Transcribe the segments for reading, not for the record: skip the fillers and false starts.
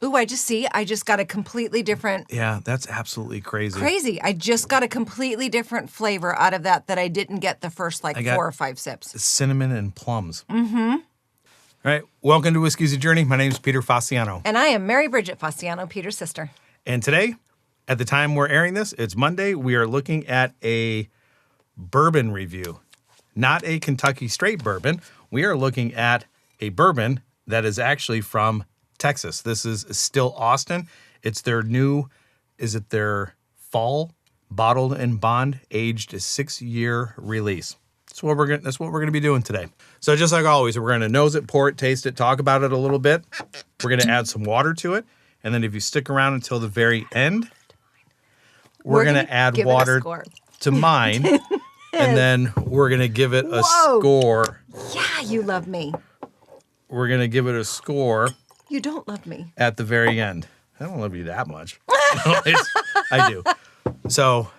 Ooh, I just got a completely different... Yeah, that's absolutely crazy. Crazy. I just got a completely different flavor out of that I didn't get the first, 4 or 5 sips. Cinnamon and plums. Mm-hmm. All right, welcome to Whiskey's a Journey. My name is Peter Fastiano. And I am Mary Bridget Fastiano, Peter's sister. And today, at the time we're airing this, it's Monday, we are looking at a bourbon review. Not a Kentucky straight bourbon. We are looking at a bourbon that is actually from Texas. This is Still Austin. It's their their fall bottled and bond aged 6-year release. That's what we're gonna be doing today. So just like always, we're gonna nose it, pour it, taste it, talk about it a little bit. We're gonna add some water to it, and then if you stick around until the very end, we're gonna add water to mine, and then we're gonna give it a score. Yeah, you love me. We're gonna give it a score. You don't love me. At the very end. I don't love you that much. I do. So,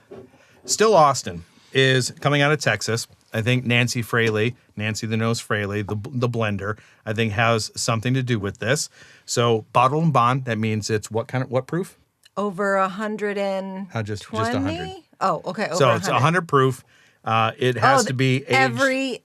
Still Austin is coming out of Texas. I think Nancy the Nose Fraley, the blender, I think has something to do with this. So, bottled and bond, that means it's what proof? Over 100 and just 100. Oh, okay. Over so 100. It's 100 proof. It has to be aged.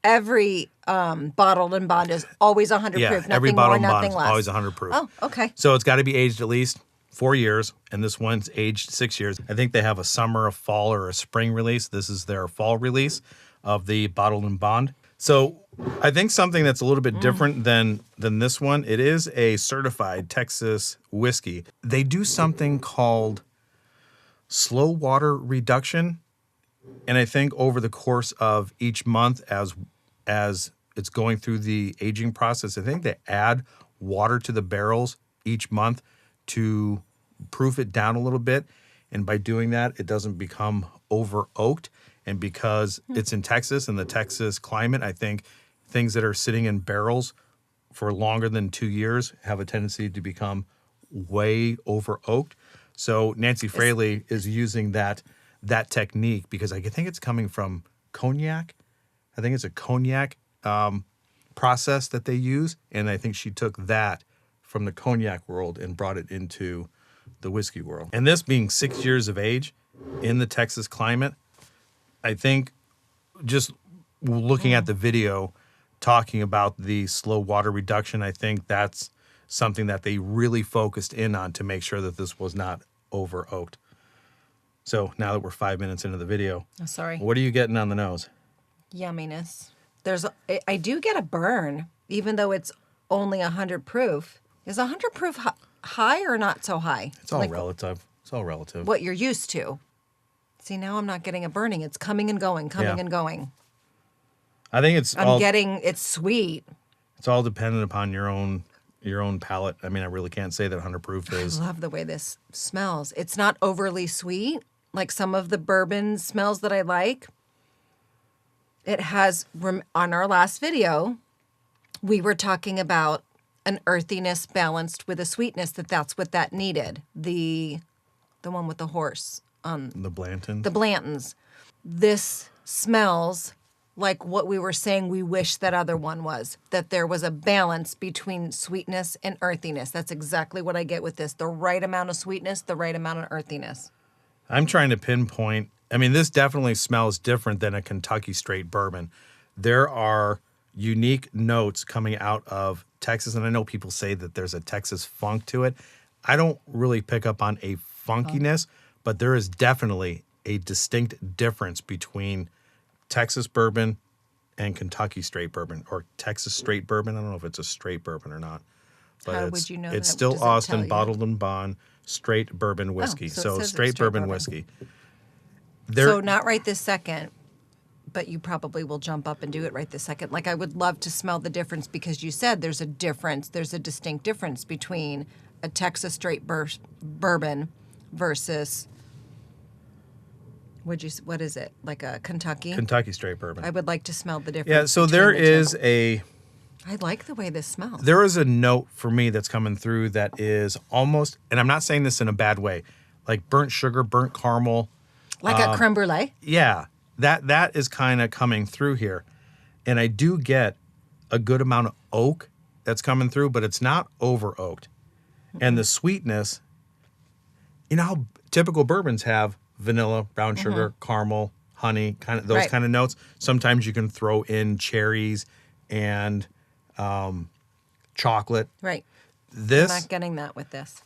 Every bottled and bond is always 100 proof. Nothing every bottled more, and bond nothing is less. always 100 proof. Oh, okay. So it's got to be aged at least 4 years, and this one's aged 6 years. I think they have a summer, a fall, or a spring release. This is their fall release of the bottled and bond. So I think something that's a little bit different than this one, it is a certified Texas whiskey. They do something called slow water reduction. And I think over the course of each month, as it's going through the aging process, I think they add water to the barrels each month to proof it down a little bit. And by doing that, it doesn't become over oaked. And because it's in Texas and the Texas climate, I think things that are sitting in barrels for longer than 2 years have a tendency to become way over oaked. So Nancy Fraley is using that technique because I think it's coming from cognac. I think it's a cognac process that they use, and I think she took that from the cognac world and brought it into the whiskey world. And this being 6 years of age in the Texas climate, I think just looking at the video talking about the slow water reduction, I think that's something that they really focused in on to make sure that this was not over oaked. So now that we're 5 minutes into the video, what are you getting on the nose? Yumminess. I do get a burn, even though it's only 100 proof. Is 100 proof high or not so high? It's all relative. It's all relative. What you're used to. See, now I'm not getting a burning. It's coming and going, and going. I think it's it's sweet. It's all dependent upon your own palate. I mean, I really can't say that 100 proof is. I love the way this smells. It's not overly sweet like some of the bourbon smells that I like. It has, on our last video, we were talking about an earthiness balanced with a sweetness, that's what that needed. The one with the horse. The Blanton. The Blantons. This smells like what we were saying we wish that other one was, that there was a balance between sweetness and earthiness. That's exactly what I get with this. The right amount of sweetness, the right amount of earthiness. I'm trying to pinpoint. I mean, this definitely smells different than a Kentucky straight bourbon. There are unique notes coming out of Texas, and I know people say that there's a Texas funk to it. I don't really pick up on a funkiness, but there is definitely a distinct difference between Texas bourbon and Kentucky straight bourbon, or Texas straight bourbon. I don't know if it's a straight bourbon or not. But how would you know it's that? Still Austin bottled and bond straight bourbon whiskey. So straight bourbon whiskey. So not right this second, but you probably will jump up and do it right this second. Like, I would love to smell the difference, because you said there's a distinct difference between a Texas straight bourbon versus, what is it? Like a Kentucky? Kentucky straight bourbon. I would like to smell the difference. Yeah, so there is I like the way this smells. There is a note for me that's coming through that is almost, and I'm not saying this in a bad way, like burnt sugar, burnt caramel. Like a creme brulee? Yeah, that is kind of coming through here. And I do get a good amount of oak that's coming through, but it's not over oaked. And the sweetness, you know how typical bourbons have vanilla, brown sugar, caramel, honey, kind of those Right. kind of notes. Sometimes you can throw in cherries and chocolate. Right. I'm This not getting that with this.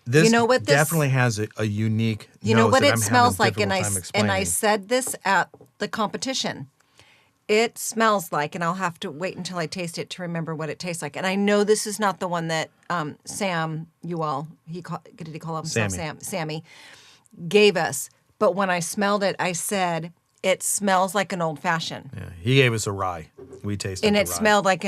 this You know what this- definitely has a unique You know nose what that it I'm smells having a like, and difficult time explaining. I said this at the competition. It smells like, and I'll have to wait until I taste it to remember what it tastes like. And I know this is not the one that Sam, did he call himself Sammy. Sammy, gave us. But when I smelled it, I said it smells like an old fashioned, Yeah, he gave us a rye. We tasted and the it rye. smelled like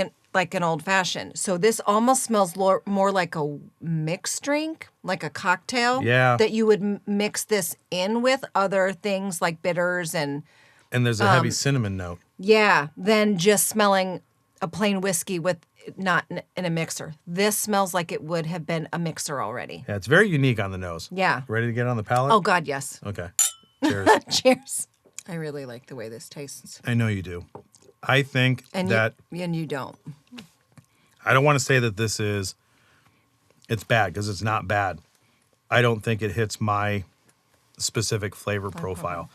an old fashioned. So this almost smells more like a mixed drink, like a cocktail. Yeah. That you would mix this in with other things like bitters and. And there's a heavy cinnamon note. Yeah, than just smelling a plain whiskey with not in a mixer. This smells like it would have been a mixer already. Yeah, it's very unique on the nose. Yeah. Ready to get on the palate? Oh God, yes. Okay. Cheers. Cheers. I really like the way this tastes. I know you do. I think And that you don't. I don't want to say that it's bad because it's not bad. I don't think it hits my specific flavor profile.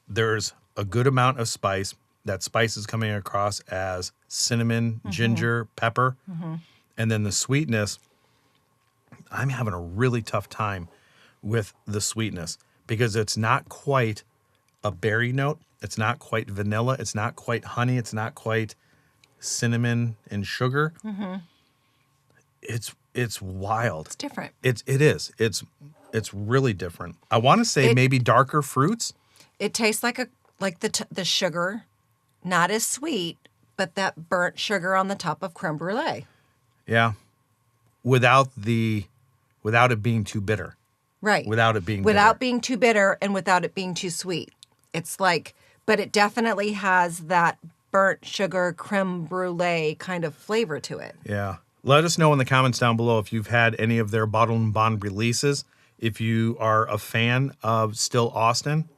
There's a good amount of spice. That spice is coming across as cinnamon, ginger, pepper. And then the sweetness, I'm having a really tough time with the sweetness because it's not quite a berry note. It's not quite vanilla. It's not quite honey. It's not quite cinnamon and sugar. It's wild. It's different. It is. It's really different. I want to say maybe darker fruits. It tastes like the sugar, not as sweet, but that burnt sugar on the top of creme brulee. Yeah. Without it being too bitter. Right. Without it being without bitter. being too bitter and without it being too sweet. It's like, but it definitely has that burnt sugar creme brulee kind of flavor to it. Yeah. Let us know in the comments down below if you've had any of their Bottled and Bond releases. If you are a fan of Still Austin,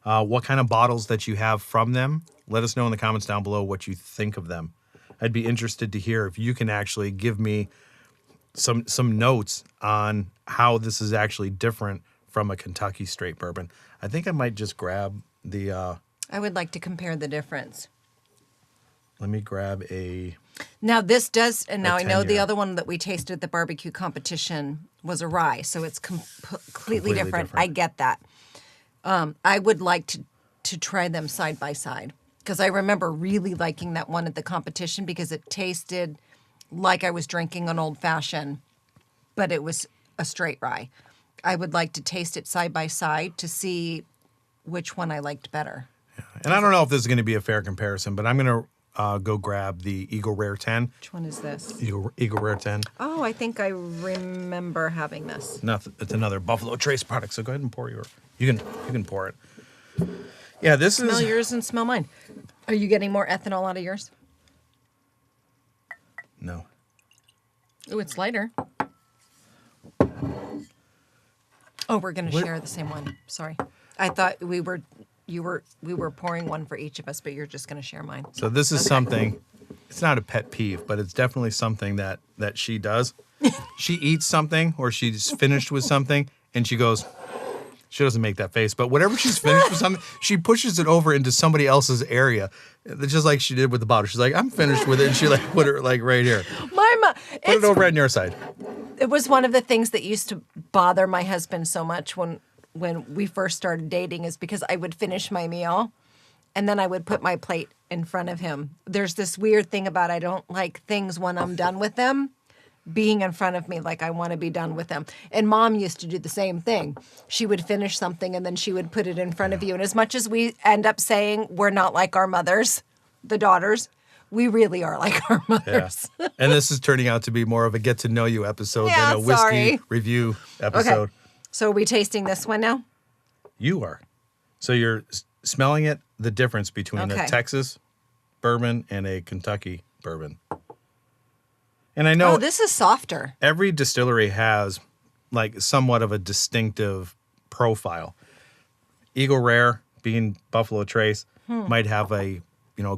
what kind of bottles that you have from them. Let us know in the comments down below what you think of them. I'd be interested to hear if you can actually give me some notes on how this is actually different from a Kentucky straight bourbon. I think I might just grab the... I would like to compare the difference. let me grab a... Now this does, and now A I know the 10-year. other one that we tasted at the barbecue competition was a rye, so it's completely Completely different. different. I get that. I would like to try them side by side because I remember really liking that one at the competition because it tasted like I was drinking an old fashioned, but it was a straight rye. I would like to taste it side by side to see which one I liked better. And I don't know if this is going to be a fair comparison, but I'm going to go grab the Eagle Rare 10. Which one is this? Eagle Rare 10. Oh, I think I remember having this. It's another Buffalo Trace product. So go ahead and pour your... You can pour it. Yeah, this Smell is... yours and smell mine. Are you getting more ethanol out of yours? No. Oh, it's lighter. Oh, we're gonna share the same one. Sorry, I thought we were pouring one for each of us, but you're just gonna share mine. So this is something... It's not a pet peeve, but it's definitely something that she does. She eats something or she's finished with something and she goes... She doesn't make that face, but whenever she's finished with something, she pushes it over into somebody else's area, just like she did with the bottle. She's like, "I'm finished with it," and she put it right here. My mom. Put it over on your side. It was one of the things that used to bother my husband so much when we first started dating is because I would finish my meal and then I would put my plate in front of him. There's this weird thing about I don't like things when I'm done with them being in front of me, like I want to be done with them. And Mom used to do the same thing. She would finish something and then she would put it in front of you. And as much as we end up saying we're not like our mothers, the daughters, we really are like our Yeah. mothers. And this is turning out to be more of a get to know you episode Yeah, than a whiskey sorry. review Okay. episode. So are we tasting this one now? You are. So you're smelling it, the difference between Okay. a Texas bourbon and a Kentucky bourbon. And I know Oh, this is softer. every distillery has like somewhat of a distinctive profile. Eagle Rare, being Buffalo Trace, might have a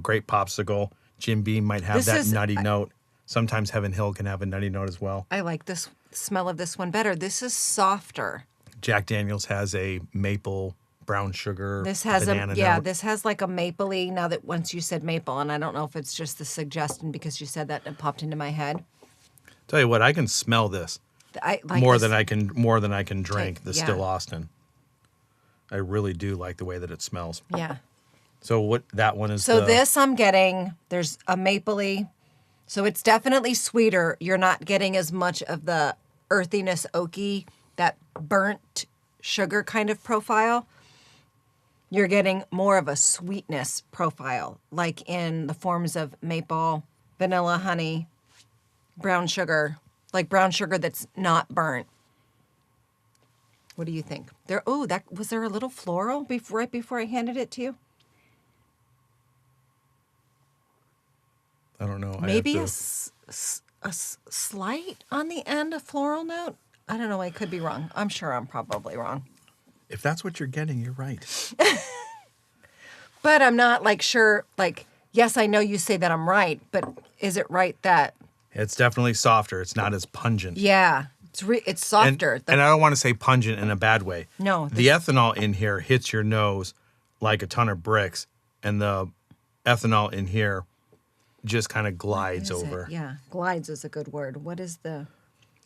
great popsicle. Jim Beam might have This that is- nutty note. Sometimes Heaven Hill can have a nutty note as well. I like this smell of this one better. This is softer. Jack Daniel's has a maple, brown sugar, This has banana a note. this has like a mapley. Now that once you said maple, and I don't know if it's just the suggestion because you said that and it popped into my head. Tell you what, I can smell this I like more this. than I can drink the Still Austin. I really do like the way that it smells. Yeah. So what that one is? So this I'm getting. There's a mapley. So it's definitely sweeter. You're not getting as much of the earthiness, oaky, that burnt sugar kind of profile. You're getting more of a sweetness profile, like in the forms of maple, vanilla, honey, brown sugar, like brown sugar that's not burnt. What do you think? Was there a little floral right before I handed it to you? I don't know. Maybe a slight on the end, a floral note. I don't know. I could be wrong. I'm sure I'm probably wrong. If that's what you're getting, you're right. But I'm not like sure. Like, yes, I know you say that I'm right, but is it right that? It's definitely softer. It's not as pungent. Yeah, it's softer. And I don't want to say pungent in a bad way. No. The ethanol in here hits your nose like a ton of bricks, and the ethanol in here just kind of glides over. Yeah, glides is a good word. What is the?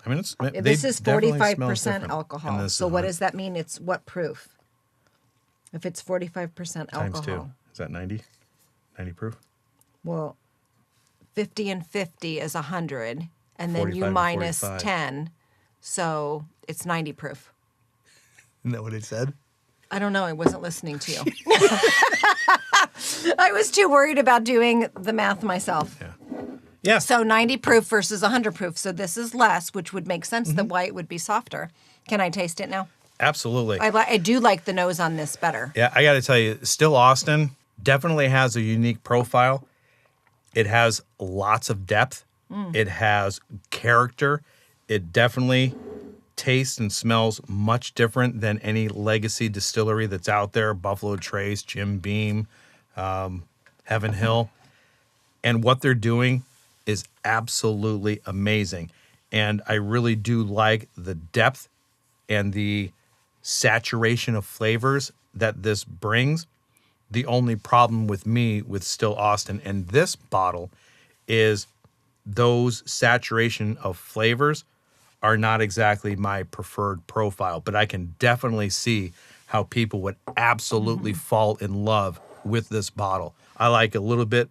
I mean, This is 45% And alcohol. this So is what high. does that mean? It's what proof? If it's 45% alcohol. Times 2. Is that 90? 90 proof? Well, 50 and 50 is 100, and then 45 you and minus 45. 10, so it's 90 proof. Isn't that what it said? I don't know. I wasn't listening to you. I was too worried about doing the math myself. Yeah. Yes. So 90 proof versus 100 proof. So this is less, which would make sense that why it would be softer. Can I taste it now? Absolutely. I do like the nose on this better. Yeah, I got to tell you, Still Austin definitely has a unique profile. It has lots of depth. It has character. It definitely tastes and smells much different than any legacy distillery that's out there. Buffalo Trace, Jim Beam, Heaven Hill. And what they're doing is absolutely amazing. And I really do like the depth and the saturation of flavors that this brings. The only problem with me with Still Austin and this bottle is those saturation of flavors are not exactly my preferred profile, but I can definitely see how people would absolutely fall in love with this bottle. I like a little bit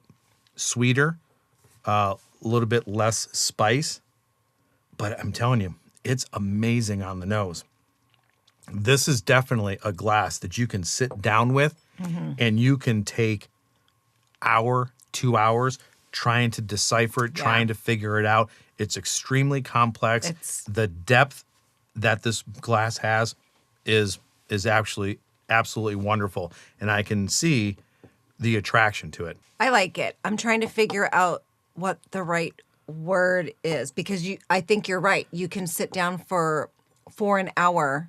sweeter, a little bit less spice, but I'm telling you, it's amazing on the nose. This is definitely a glass that you can sit down with and you can take hour, 2 hours trying to decipher it, trying to figure it out. It's extremely complex. The depth that this glass has is actually absolutely wonderful, and I can see the attraction to it. I like it. I'm trying to figure out what the right word is because I think you're right. You can sit down for an hour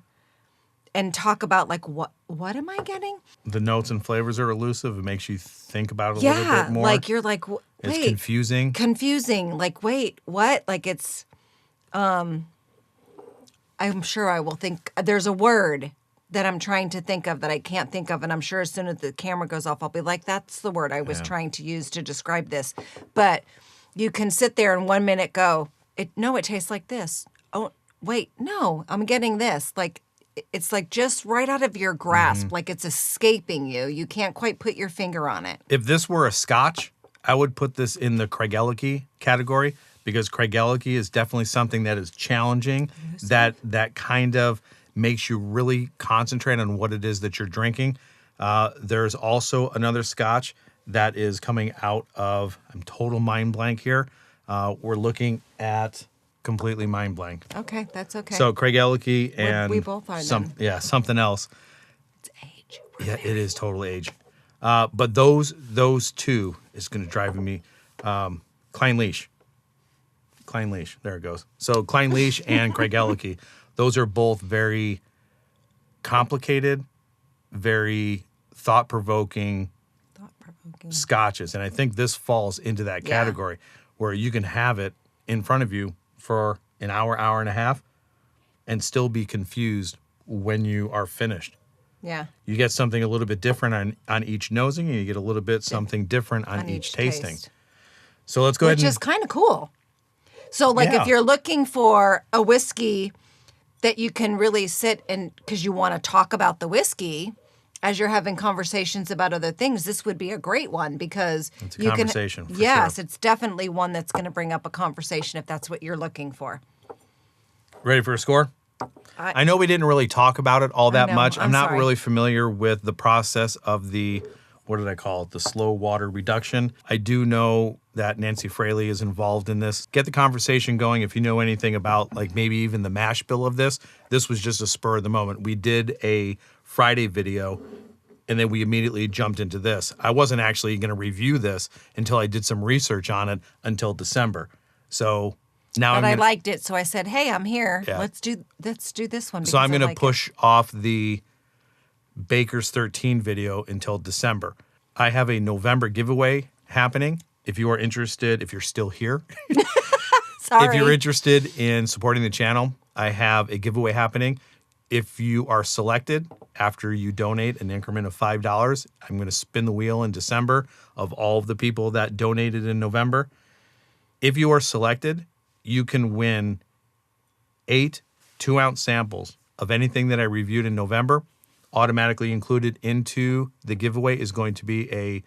and talk about like what am I getting? The notes and flavors are elusive. It makes you think about it a little bit more. Like you're like, wait. It's confusing. Confusing. Like, wait, what? Like it's, I'm sure I will think, there's a word that I'm trying to think of that I can't think of. And I'm sure as soon as the camera goes off, I'll be like, that's the word I was trying to use to describe this. But you can sit there and 1 minute go, it tastes like this. Oh, wait, no, I'm getting this. Like, it's like just right out of your grasp, like it's escaping you. You can't quite put your finger on it. If this were a Scotch, I would put this in the Craigellachie category because Craigellachie is definitely something that is challenging, that kind of makes you really concentrate on what it is that you're drinking. There's also another Scotch that is coming out of, I'm total mind blank here. We're looking at completely mind blank. Okay, that's okay. So Craigellachie and we both are then. something else. It's age. Yeah, it is totally age. But those two is going to drive me. Klein Leash. There it goes. So Klein Leash and Craigellachie, those are both very complicated, very thought-provoking scotches, and I think this falls into that category where you can have it in front of you for an hour, hour and a half, and still be confused when you are finished. Yeah. You get something a little bit different on each nosing, and you get a little bit something different on each tasting. taste. So let's go ahead Which and... is kind of cool. So, like, Yeah. if you're looking for a whiskey that you can really sit and, because you want to talk about the whiskey as you're having conversations about other things, this would be a great one because It's a you conversation, can. for Yes, sure. it's definitely one that's going to bring up a conversation if that's what you're looking for. Ready for a score? I know we didn't really talk about it all that know, much. I'm I'm not sorry. really familiar with the process of the, what did I call it? The slow water reduction. I do know that Nancy Fraley is involved in this. Get the conversation going if you know anything about, like, maybe even the mash bill of this. This was just a spur of the moment. We did a Friday video and then we immediately jumped into this. I wasn't actually going to review this until I did some research on it until December. So now But I gonna, liked it, so I said, "Hey, I'm here. Yeah. Let's do this one." So I'm because I going to like it." push off the Baker's 13 video until December. I have a November giveaway happening. If you are interested, if you're still here, Sorry. if you're interested in supporting the channel, I have a giveaway happening. If you are selected after you donate an increment of $5, I'm going to spin the wheel in December of all of the people that donated in November. If you are selected, you can win 8 2-ounce samples of anything that I reviewed in November. Automatically included into the giveaway is going to be a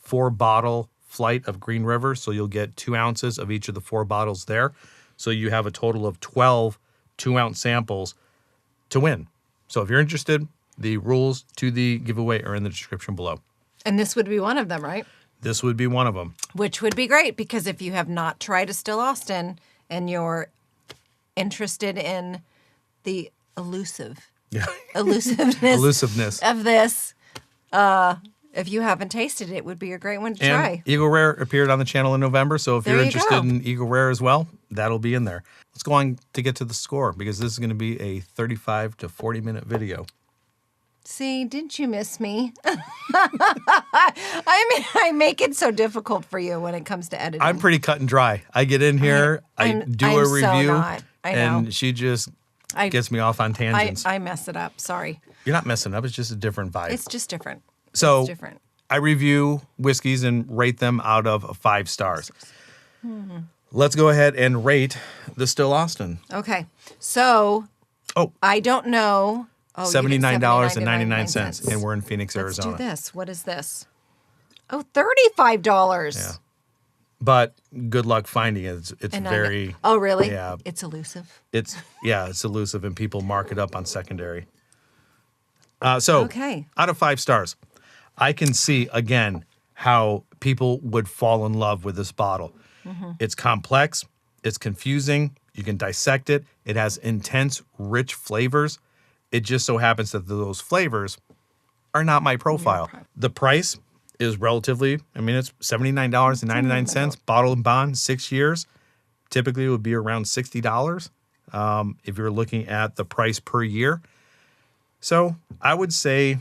4-bottle flight of Green River. So you'll get 2 ounces of each of the 4 bottles there. So you have a total of 12 2-ounce samples to win. So if you're interested, the rules to the giveaway are in the description below. And this would be one of them, right? This would be one of them. Which would be great because if you have not tried a Still Austin and you're interested in the elusiveness Elusiveness. of this, if you haven't tasted it, it would be a great one to And try. Eagle Rare appeared on the channel in November, so if There you're you interested go. in Eagle Rare as well, that'll be in there. Let's go on to get to the score because this is going to be a 35 to 40 minute video. See, didn't you miss me? I make it so difficult for you when it comes to editing. I'm pretty cut and dry. I get in here, I do I'm a so review, not. I know. and she just I- gets me off on tangents. I mess it up. Sorry. You're not messing up. It's just a different vibe. It's just different. So It's different. I review whiskeys and rate them out of 5 stars. Let's go ahead and rate the Still Austin. Okay. So Oh, I don't know. Oh, you did $79.99, and we're in Phoenix, Let's Arizona. do this. What is this? Oh, $35. Yeah. But good luck finding it. It's And very... oh, really? Yeah. It's elusive. It's elusive, and people mark it up on secondary. So, Okay. out of 5 stars, I can see, again, how people would fall in love with this bottle. Mm-hmm. It's complex. It's confusing. You can dissect it. It has intense, rich flavors. It just so happens that those flavors are not my profile. The price is relatively, it's $79.99, bottle and bond, 6 years. Typically, it would be around $60 if you're looking at the price per year. So I would say,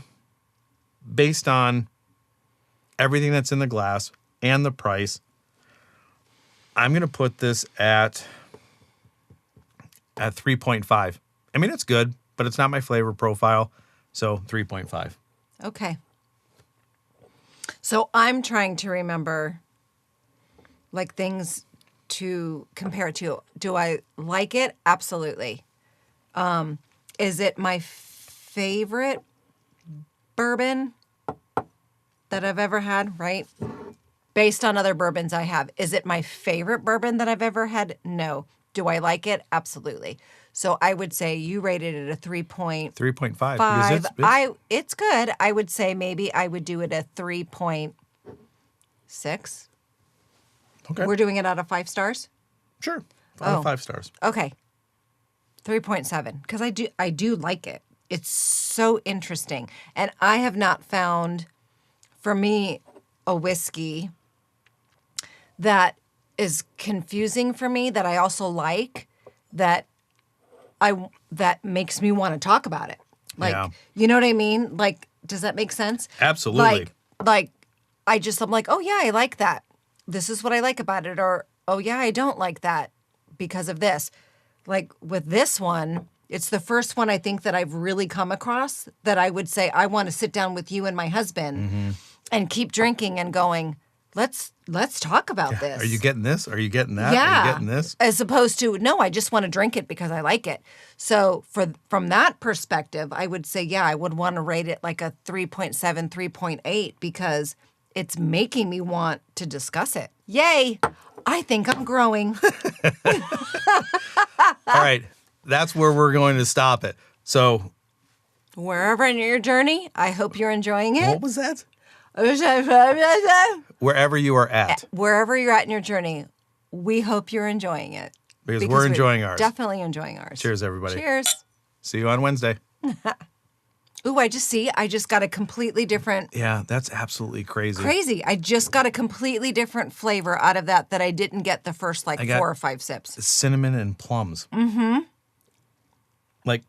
based on everything that's in the glass and the price, I'm going to put this at 3.5. It's good, but it's not my flavor profile. So 3.5. Okay. So I'm trying to remember like things to compare it to. Do I like it? Absolutely. Is it my favorite bourbon that I've ever had, right? Based on other bourbons I have. Is it my favorite bourbon that I've ever had? No. Do I like it? Absolutely. So I would say you rated it a 3.5. 3.5. Because It's good. I would say maybe I would do it a 3.6. okay. We're doing it out of 5 stars? Sure. Out Oh. of 5 stars. Okay. 3.7 because I do like it. It's so interesting. And I have not found for me a whiskey that is confusing for me that I also like that makes me want to talk about it. Like, Yeah. you know what I mean? Like, does that make sense? Absolutely. Like I'm like, oh yeah, I like that. This is what I like about it. Or oh yeah, I don't like that because of this. Like with this one, it's the first one I think that I've really come across that I would say I want to sit down with you and my husband and keep drinking and going, let's talk about this. Are you getting this? Are you getting that? Yeah. Are you getting this? As opposed to, no, I just want to drink it because I like it. So from that perspective, I would say, yeah, I would want to rate it like a 3.7, 3.8 because it's making me want to discuss it. Yay! I think I'm growing. All right. That's where we're going to stop it. So Wherever in your journey, I hope you're enjoying it. what was that? Wherever you are at. Wherever you're at in your journey, we hope you're enjoying it. Because we're enjoying ours. Definitely enjoying ours. Cheers, everybody. Cheers. See you on Wednesday. Ooh, I just got a completely different, Yeah, that's absolutely crazy. I just got a completely different flavor out of that I didn't get the first got 4 or 5 sips. Cinnamon and plums. Mm-hmm. Like,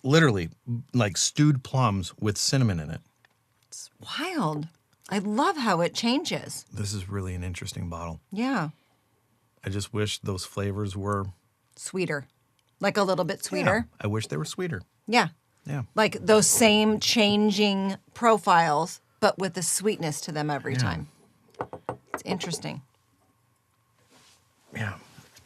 literally, like stewed plums with cinnamon in it. It's wild. I love how it changes. This is really an interesting bottle. Yeah. I just wish those flavors were... Sweeter. Like a little bit sweeter. Yeah, I wish they were sweeter. Yeah. Yeah. Like those same changing profiles, but with the sweetness to them every time. It's interesting. Yeah.